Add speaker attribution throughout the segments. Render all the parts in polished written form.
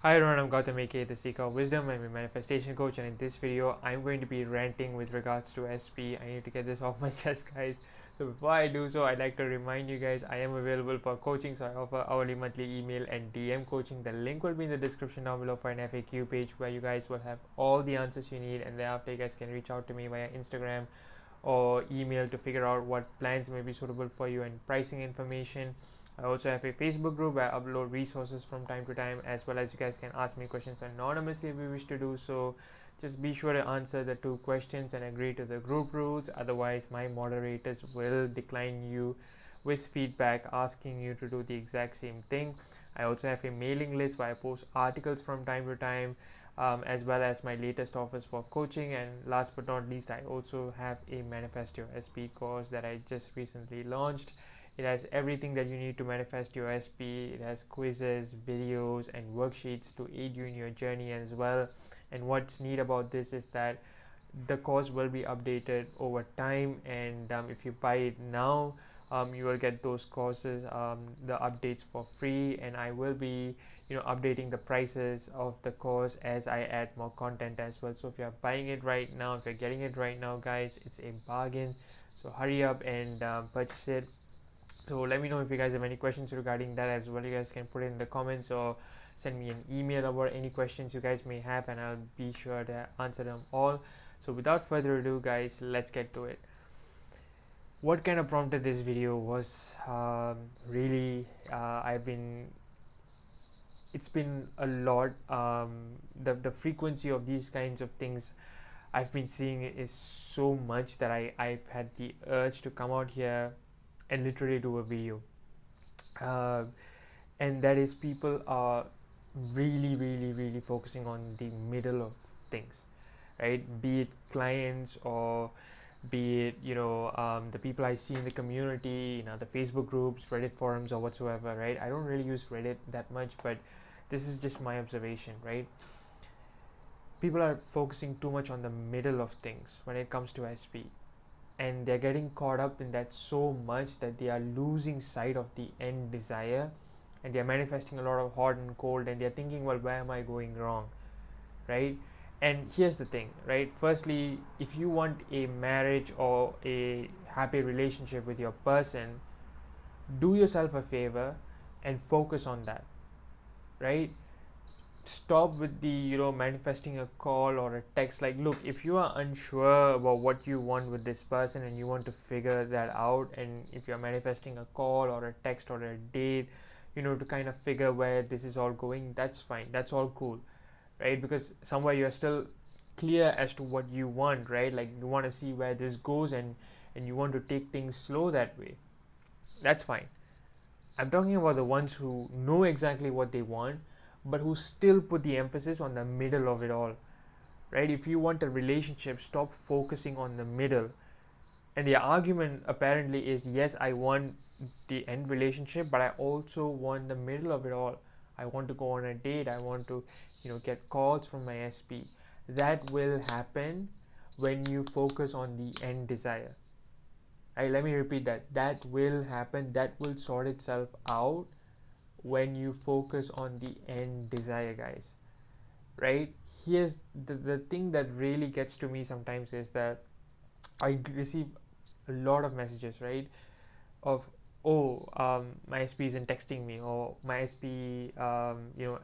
Speaker 1: Hi everyone, I'm Gautam aka the Seeker of Wisdom. I'm a manifestation coach, and in this video I'm going to be ranting with regards to SP. I need to get this off my chest, guys. So before I do so, I'd like to remind you guys I am available for coaching. So I offer hourly, monthly, email and DM coaching. The link will be in the description down below for an FAQ page where you guys will have all the answers you need, and thereafter you guys can reach out to me via Instagram or email to figure out what plans may be suitable for you and pricing information. I also have a Facebook group where I upload resources from time to time, as well as you guys can ask me questions anonymously if you wish to do so. Just be sure to answer the 2 questions and agree to the group rules, otherwise my moderators will decline you with feedback asking you to do the exact same thing. I also have a mailing list where I post articles from time to time, as well as my latest offers for coaching. And last but not least, I also have a Manifest Your SP course that I just recently launched. It has everything that you need to manifest your SP. It has quizzes, videos, and worksheets to aid you in your journey as well. And what's neat about this is that the course will be updated over time, and if you buy it now, you will get those courses, the updates for free, and I will be updating the prices of the course as I add more content as well. So if you're buying it right now, if you're getting it right now, guys, it's a bargain. So hurry up and purchase it. So let me know if you guys have any questions regarding that as well. You guys can put it in the comments or send me an email about any questions you guys may have, and I'll be sure to answer them all. So without further ado, guys, let's get to it. What kind of prompted this video was really it's been a lot. The frequency of these kinds of things I've been seeing is so much that I've had the urge to come out here and literally do a video. uh, and that is, people are really focusing on the middle of things, right? Be it clients, or be it the people I see in the community, the Facebook groups, Reddit forums, or whatsoever, right? I don't really use Reddit that much, but this is just my observation, right? People are focusing too much on the middle of things when it comes to SP, and they're getting caught up in that so much that they are losing sight of the end desire, and they're manifesting a lot of hot and cold, and they're thinking, well, where am I going wrong, right? And here's the thing, right? Firstly, if you want a marriage or a happy relationship with your person, do yourself a favor and focus on that, right? Stop with the manifesting a call or a text. Like, look, if you are unsure about what you want with this person and you want to figure that out, and if you're manifesting a call or a text or a date, to kind of figure where this is all going, that's fine, that's all cool, right? Because somewhere you're still clear as to what you want, right? Like, you want to see where this goes, and you want to take things slow that way. That's fine. I'm talking about the ones who know exactly what they want, but who still put the emphasis on the middle of it all, right? If you want a relationship, stop focusing on the middle. And the argument apparently is, yes, I want the end relationship, but I also want the middle of it all. I want to go on a date. I want to, get calls from my SP. That will happen when you focus on the end desire. Right? Let me repeat that. That will happen. That will sort itself out when you focus on the end desire, guys. Right? Here's the thing that really gets to me sometimes is that I receive a lot of messages, right? Of, oh, my SP isn't texting me, or my SP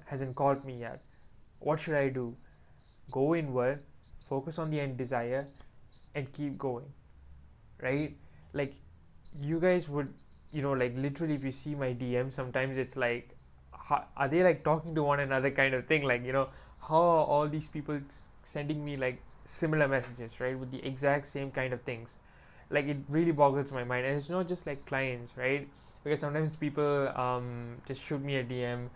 Speaker 1: hasn't called me yet. What should I do? Go inward, focus on the end desire, and keep going, right? Like, you guys would, like, literally, if you see my DM, sometimes it's like, are they like talking to one another kind of thing? Like, how are all these people sending me like similar messages, right, with the exact same kind of things? Like, it really boggles my mind. And it's not just like clients, right? Because sometimes people just shoot me a DM,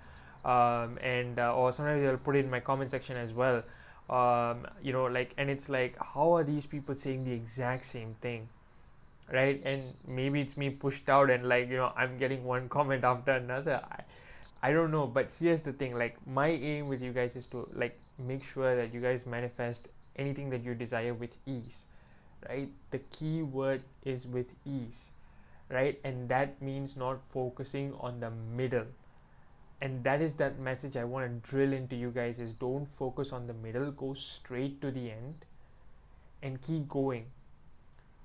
Speaker 1: and or sometimes they'll put it in my comment section as well. Like, and it's like, how are these people saying the exact same thing, right? And maybe it's me pushed out, and like, I'm getting one comment after another. I don't know, but here's the thing. Like, my aim with you guys is to, like, make sure that you guys manifest anything that you desire with ease, right? The key word is with ease, right? And that means not focusing on the middle. And that is that message I want to drill into you guys is don't focus on the middle, go straight to the end and keep going,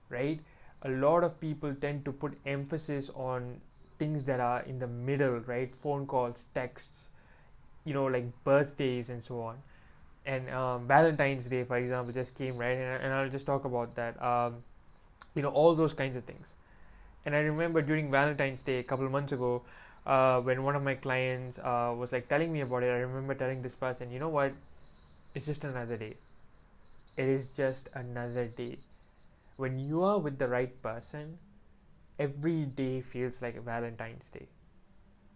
Speaker 1: right? A lot of people tend to put emphasis on things that are in the middle, right? Phone calls, texts, like birthdays and so on. And Valentine's Day, for example, just came, right? And I'll just talk about that. All those kinds of things. And I remember during Valentine's Day a couple of months ago, when one of my clients was like telling me about it, I remember telling this person, you know what? It's just another day. It is just another day. When you are with the right person, every day feels like a Valentine's Day,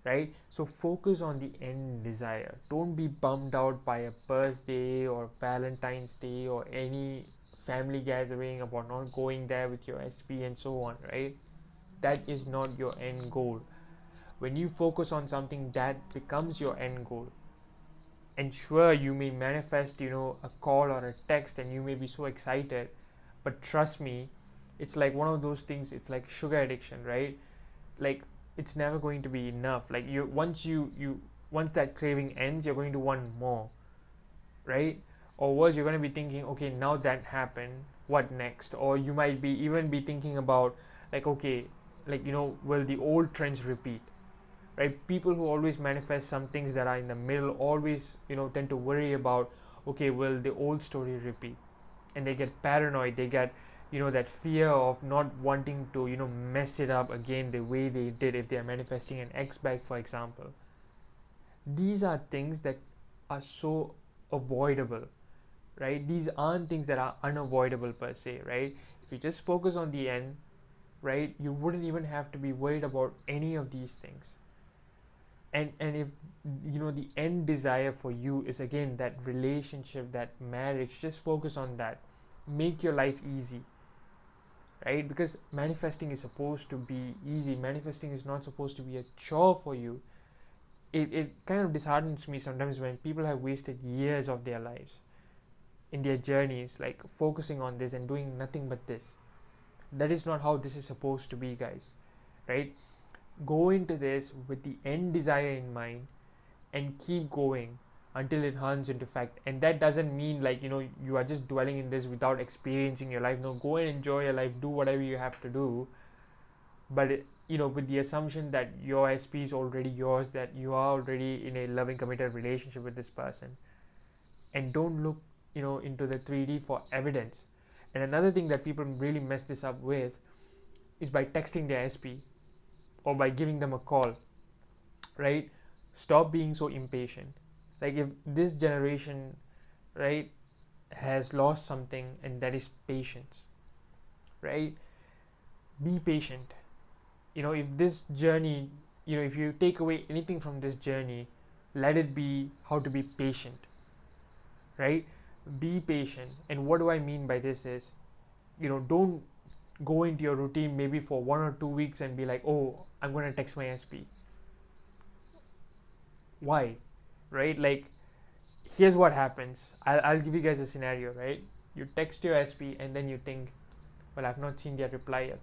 Speaker 1: right? So focus on the end desire. Don't be bummed out by a birthday or Valentine's Day or any family gathering about not going there with your SP and so on, right? That is not your end goal. When you focus on something, that becomes your end goal. And sure, you may manifest, a call or a text, and you may be so excited, but trust me, it's like one of those things. It's like sugar addiction, right? Like, it's never going to be enough. Like, once that craving ends, you're going to want more, right? Or worse, you're going to be thinking, okay, now that happened, what next? Or you might be even be thinking about, like, okay, like, will the old trends repeat? Right? People who always manifest some things that are in the middle always, tend to worry about, okay, will the old story repeat? And they get paranoid. They get, that fear of not wanting to, mess it up again the way they did if they are manifesting an X bag, for example. These are things that are so avoidable, right? These aren't things that are unavoidable per se, right? If you just focus on the end, right, you wouldn't even have to be worried about any of these things. And if the end desire for you is again that relationship, that marriage, just focus on that. Make your life easy, right? Because manifesting is supposed to be easy. Manifesting is not supposed to be a chore for you. It kind of disheartens me sometimes when people have wasted years of their lives in their journeys, like focusing on this and doing nothing but this. That is not how this is supposed to be, guys, right? Go into this with the end desire in mind and keep going until it turns into fact. And that doesn't mean like you are just dwelling in this without experiencing your life. No, go and enjoy your life, do whatever you have to do, but with the assumption that your SP is already yours, that you are already in a loving committed relationship with this person. And don't look into the 3D for evidence. And another thing that people really mess this up with is by texting their SP or by giving them a call, right? Stop being so impatient. Like, if this generation, right, has lost something, and that is patience, right? Be patient. If this journey, if you take away anything from this journey, let it be how to be patient, right? Be patient. And what do I mean by this is, don't go into your routine maybe for 1 or 2 weeks and be like, oh, I'm going to text my SP. Why? Right? Like, here's what happens. I'll give you guys a scenario, right? You text your SP and then you think, well, I've not seen their reply yet.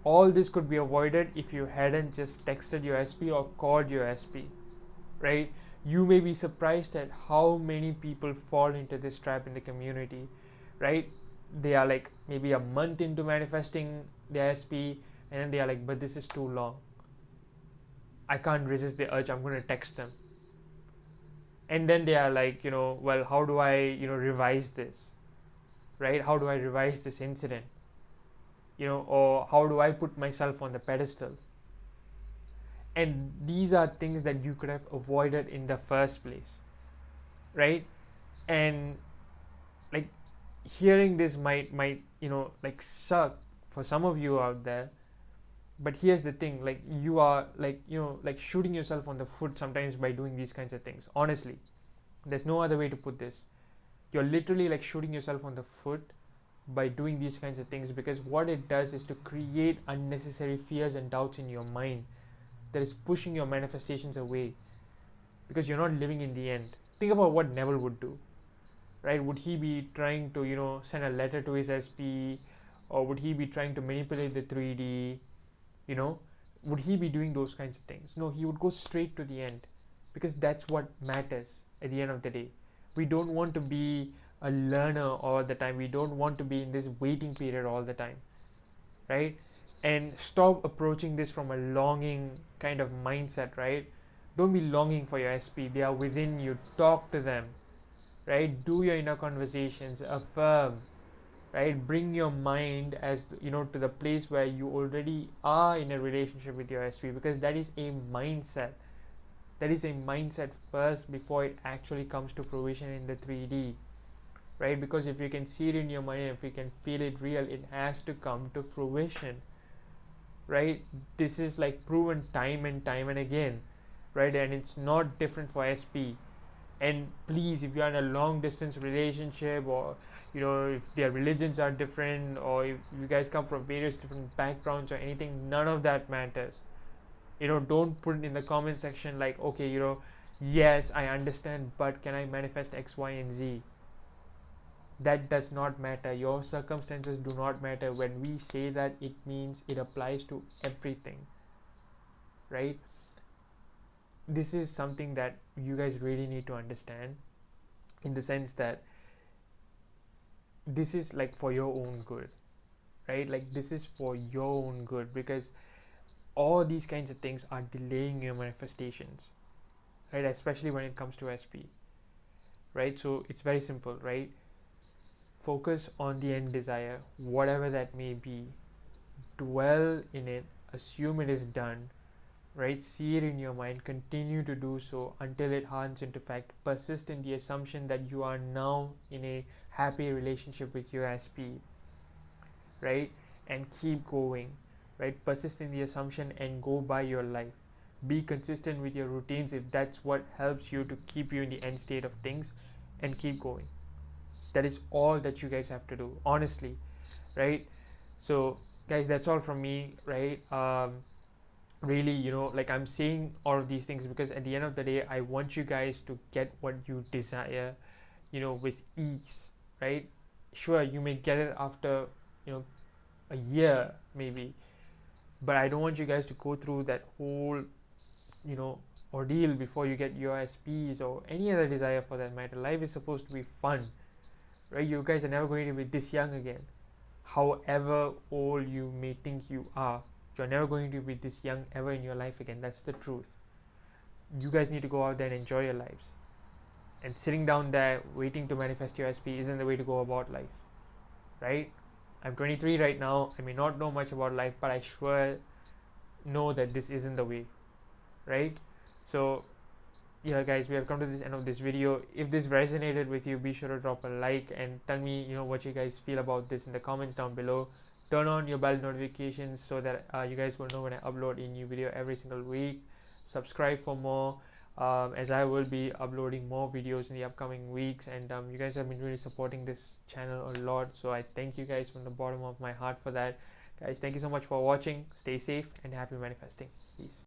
Speaker 1: All this could be avoided if you hadn't just texted your SP or called your SP, right? You may be surprised at how many people fall into this trap in the community, right? They are like maybe a month into manifesting their SP, and then they are like, but this is too long. I can't resist the urge, I'm going to text them. And then they are like, well, how do I, revise this, right? How do I revise this incident? Or how do I put myself on the pedestal? And these are things that you could have avoided in the first place, right? And like, hearing this might like suck for some of you out there, but here's the thing, like, you are like like shooting yourself on the foot sometimes by doing these kinds of things. Honestly, there's no other way to put this. You're literally like shooting yourself on the foot by doing these kinds of things, because what it does is to create unnecessary fears and doubts in your mind that is pushing your manifestations away, because you're not living in the end. Think about what Neville would do, right? Would he be trying to send a letter to his SP, or would he be trying to manipulate the 3D? would he be doing those kinds of things? No, he would go straight to the end, because that's what matters at the end of the day. We don't want to be a learner all the time. We don't want to be in this waiting period all the time, right? And stop approaching this from a longing kind of mindset, right? Don't be longing for your SP. They are within you. Talk to them, right? Do your inner conversations, affirm, right? Bring your mind, as you know, to the place where you already are in a relationship with your SP, because that is a mindset. That is a mindset first before it actually comes to fruition in the 3D, right? Because if you can see it in your mind, if you can feel it real, it has to come to fruition, right? This is like proven time and time and again, right? And it's not different for SP. And please, if you're in a long distance relationship, or you know, if their religions are different, or if you guys come from various different backgrounds or anything, none of that matters. You know, don't put it in the comment section like, okay, you know, yes, I understand, but can I manifest X, Y, and Z? That does not matter. Your circumstances do not matter. When we say that, it means it applies to everything, right? This is something that you guys really need to understand, in the sense that this is like for your own good, right? Like, this is for your own good, because all these kinds of things are delaying your manifestations, right? Especially when it comes to SP, right? So it's very simple, right? Focus on the end desire, whatever that may be. Dwell in it, assume it is done, right? See it in your mind, continue to do so until it harns into fact. Persist in the assumption that you are now in a happy relationship with your SP, right? And keep going, right? Persist in the assumption and go by your life. Be consistent with your routines if that's what helps you to keep you in the end state of things, and keep going. That is all that you guys have to do, honestly, right? So guys, that's all from me, right? Really, you know, like, I'm saying all of these things because at the end of the day, I want you guys to get what you desire, you know, with ease, right? Sure, you may get it after, you know, a year maybe, but I don't want you guys to go through that whole, you know, ordeal before you get your SPs or any other desire for that matter. Life is supposed to be fun, right? You guys are never going to be this young again. However old you may think you are, you're never going to be this young ever in your life again. That's the truth. You guys need to go out there and enjoy your lives. And sitting down there waiting to manifest your SP isn't the way to go about life, right? I'm 23 right now. I may not know much about life, but I sure know that this isn't the way, right? So yeah guys, we have come to this end of this video. If this resonated with you, be sure to drop a like and tell me, you know, what you guys feel about this in the comments down below. Turn on your bell notifications so that you guys will know when I upload a new video every single week. Subscribe for more, as I will be uploading more videos in the upcoming weeks, and you guys have been really supporting this channel a lot, so I thank you guys from the bottom of my heart for that. Guys, thank you so much for watching. Stay safe and happy manifesting. Peace.